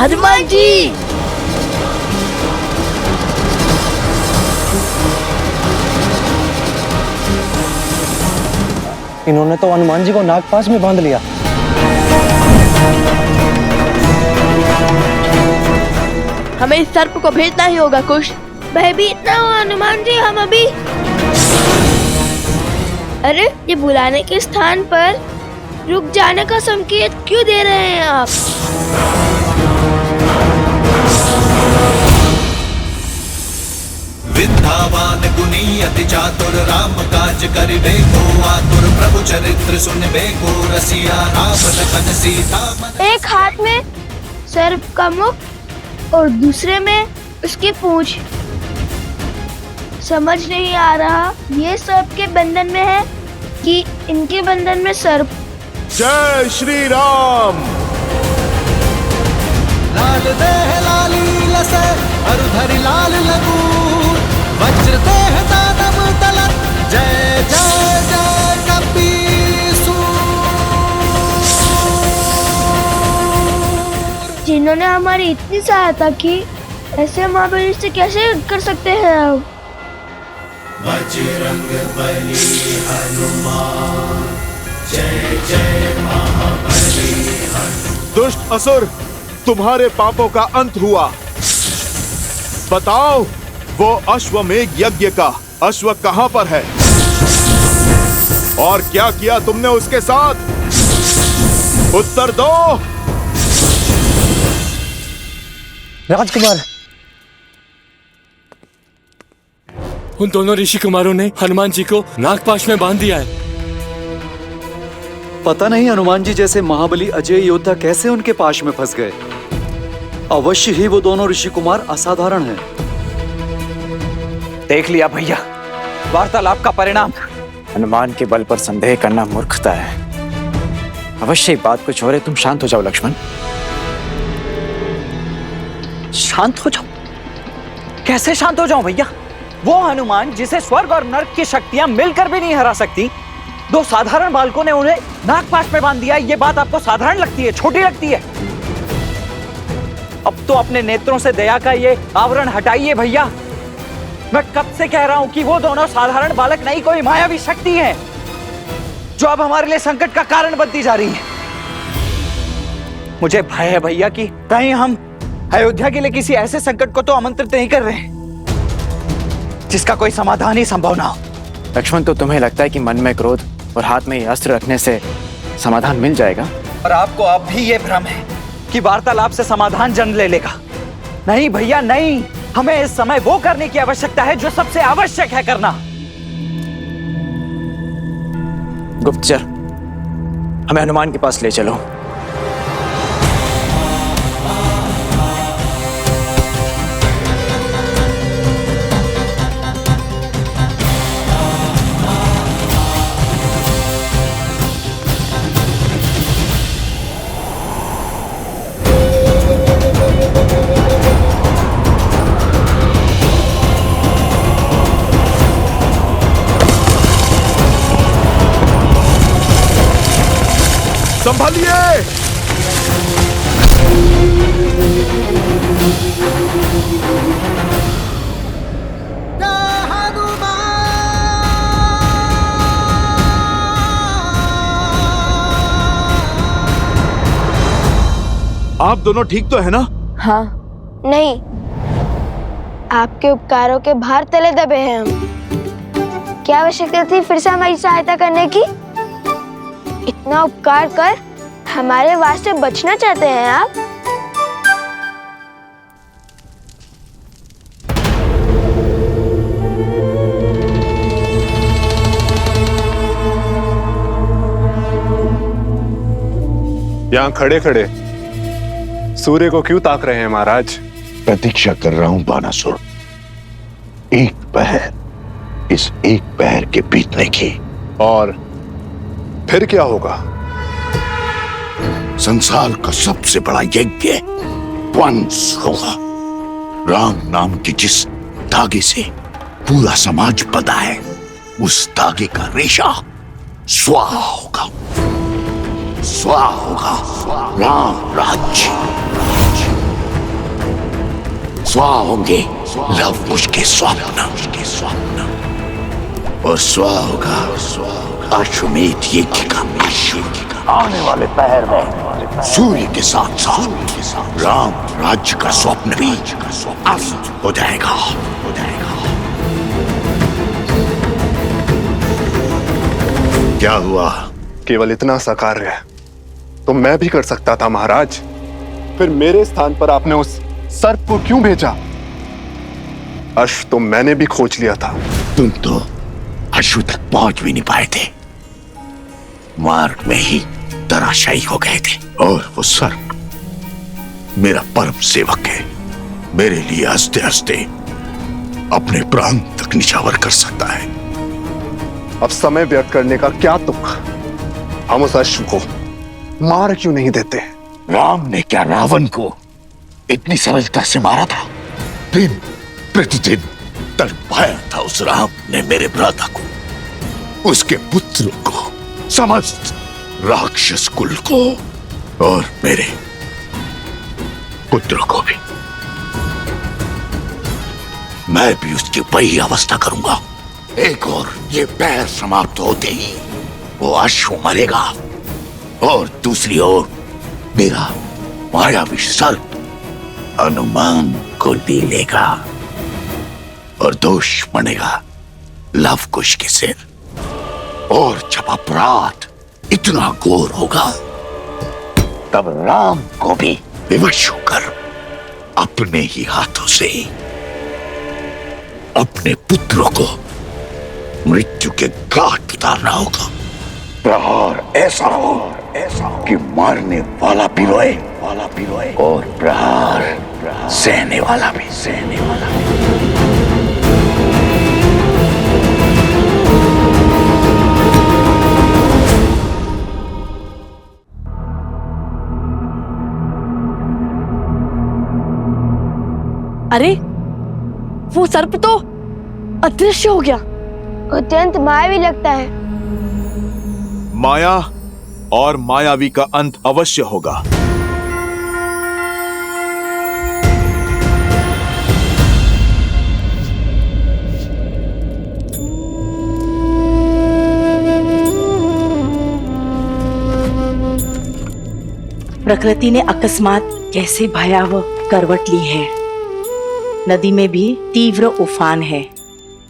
हनुमान जी। इन्होंने तो हनुमान जी को नागपाश में बांध लिया। हमें इस सर्प को भेजना ही होगा कुश। भयभीत ना हो हनुमान जी, हम अभी। अरे ये बुलाने के स्थान पर रुक जाने का संकेत क्यों दे रहे हैं आप? विद्यावान गुणी अति चातुर राम काज करिबे को आतुर प्रभु चरित्र सुनबे को रसिया राम लखन सीता मन। एक हाथ में सर्प का मुख और दूसरे में उसकी पूंछ। समझ नहीं आ रहा ये सर्प के बंधन में है कि इनके बंधन में सर्प। जय श्री राम। लाल देह लाली लसे अरुधरि लाल लगू वज्र देह दानव तलत जय जय जय कपीसू। जिन्होंने हमारी इतनी सहायता की, ऐसे महाबली से कैसे कर सकते हैं आप? बजरंग बली हनुमान जय जय महाबली हनुमान। दुष्ट असुर, तुम्हारे पापों का अंत हुआ। बताओ वो अश्वमेघ यज्ञ का अश्व कहां पर है और क्या किया तुमने उसके साथ? उत्तर दो। राजकुमार, उन दोनों ऋषि कुमारों ने हनुमान जी को नागपाश में बांध दिया है। पता नहीं हनुमान जी जैसे महाबली अजय योद्धा कैसे उनके पाश में फंस गए। अवश्य ही वो दोनों ऋषि कुमार असाधारण हैं। देख लिया भैया, वार्तालाप का परिणाम। हनुमान के बल पर संदेह करना मूर्खता है। अवश्य बात कुछ और है। तुम शांत हो जाओ लक्ष्मण, शांत हो जाओ। कैसे शांत हो जाऊं भैया? वो हनुमान जिसे स्वर्ग और नर्क की शक्तियां मिलकर भी नहीं हरा सकती, दो साधारण बालकों ने उन्हें नागपाश में बांध दिया। ये बात आपको साधारण लगती है, छोटी लगती है? अब तो अपने नेत्रों से दया का ये आवरण हटाइए भैया। मैं कब से कह रहा हूं कि वो दोनों साधारण बालक नहीं, कोई मायावी शक्ति है जो अब हमारे लिए संकट का कारण बनती जा रही है। मुझे भय है भैया कि कहीं हम अयोध्या के लिए किसी ऐसे संकट को तो आमंत्रित नहीं कर रहे जिसका कोई समाधान ही संभव ना हो। लक्ष्मण, तो तुम्हें लगता है कि मन में क्रोध और हाथ में ये अस्त्र रखने से समाधान मिल जाएगा? और आपको अब भी ये भ्रम है कि वार्तालाप से समाधान जन्म ले लेगा। नहीं भैया नहीं, हमें इस समय वो करने की आवश्यकता है जो सबसे आवश्यक है करना। गुप्तचर, हमें हनुमान के पास ले चलो। संभालिए। आप दोनों ठीक तो है ना? हाँ। नहीं, आपके उपकारों के भार तले दबे हैं हम। क्या आवश्यकता थी फिर से हमारी सहायता करने की? इतना उपकार कर हमारे वास्ते बचना चाहते हैं आप? यहाँ खड़े खड़े सूर्य को क्यों ताक रहे हैं महाराज? प्रतीक्षा कर रहा हूं बानासुर, एक पहर, इस एक पहर के बीतने की। और फिर क्या होगा? संसार का सबसे बड़ा यज्ञ वंश होगा। राम नाम की जिस धागे से पूरा समाज बंधा है, उस धागे का रेशा स्वाहा होगा, स्वाहा होगा। राम राज्य स्वाहा होंगे लव कुश के स्वप्न, और स्वाहा होगा अश्वमेध यज्ञ का अश्व। आने वाले पहर में सूर्य के साथ साथ राम राज्य का स्वप्न भी अस्त हो जाएगा। क्या हुआ? केवल इतना सा कार्य तो मैं भी कर सकता था महाराज। फिर मेरे स्थान पर आपने उस सर्प को क्यों भेजा? अश्व तो मैंने भी खोज लिया था। तुम तो अश्व तक पहुंच भी नहीं पाए थे, मार्ग में ही धराशायी हो गए थे। और वो सर्प मेरा परम सेवक है, मेरे लिए हंसते हंसते अपने प्राण तक निछावर कर सकता है। अब समय व्यर्थ करने का क्या तुक? हम उस अश्व को मार क्यों नहीं देते? राम ने क्या रावण को इतनी सरलता से मारा था? दिन प्रतिदिन तड़पाया था उस राम ने मेरे भ्राता को, उसके पुत्र को, समस्त राक्षस कुल को, और मेरे पुत्र को भी। मैं भी उसकी वही अवस्था करूंगा। एक और ये पैर समाप्त होते ही वो अश्व मरेगा, और दूसरी ओर मेरा मायावी सर्प हनुमान को ले लेगा, और दोष बनेगा लव कुश के सिर। और जब अपराध इतना घोर होगा, तब राम को भी विवश होकर अपने ही हाथों से अपने पुत्रों को मृत्यु के घाट उतारना होगा। प्रहार ऐसा हो कि मारने वाला भी रोए, और प्रहार सहने वाला भी। अरे वो सर्प तो अदृश्य हो गया। अत्यंत मायावी लगता है। माया और मायावी का अंत अवश्य होगा। प्रकृति ने अकस्मात कैसे भयावह करवट ली है। नदी में भी तीव्र उफान है।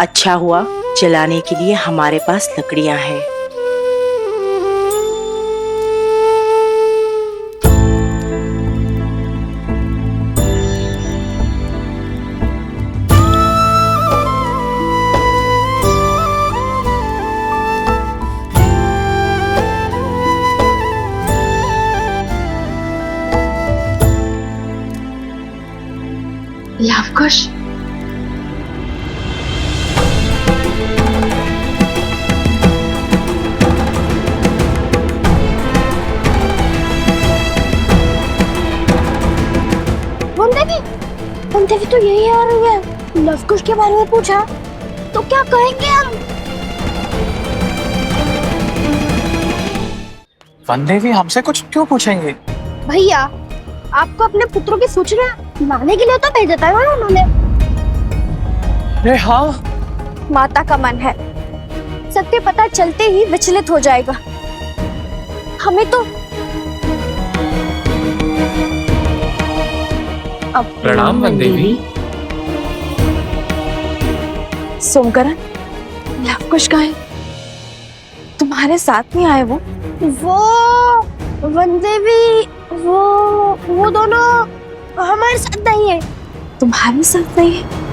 अच्छा हुआ जलाने के लिए हमारे पास लकड़ियां हैं। लवकुश, देवी तो यही आ रही है। लवकुश के बारे में पूछा तो क्या कहेंगे हम? वन देवी हमसे कुछ क्यों पूछेंगे? भैया, आपको अपने पुत्रों की सूचना लाने के लिए तो भेजा था ना उन्होंने। अरे हाँ, माता का मन है, सत्य पता चलते ही विचलित हो जाएगा। हमें तो प्रणाम वन देवी। सोमकरण, लवकुश कहाँ है? तुम्हारे साथ नहीं आए वो? वन देवी, वो दोनों हमारे साथ नहीं है। तुम्हारे साथ नहीं है?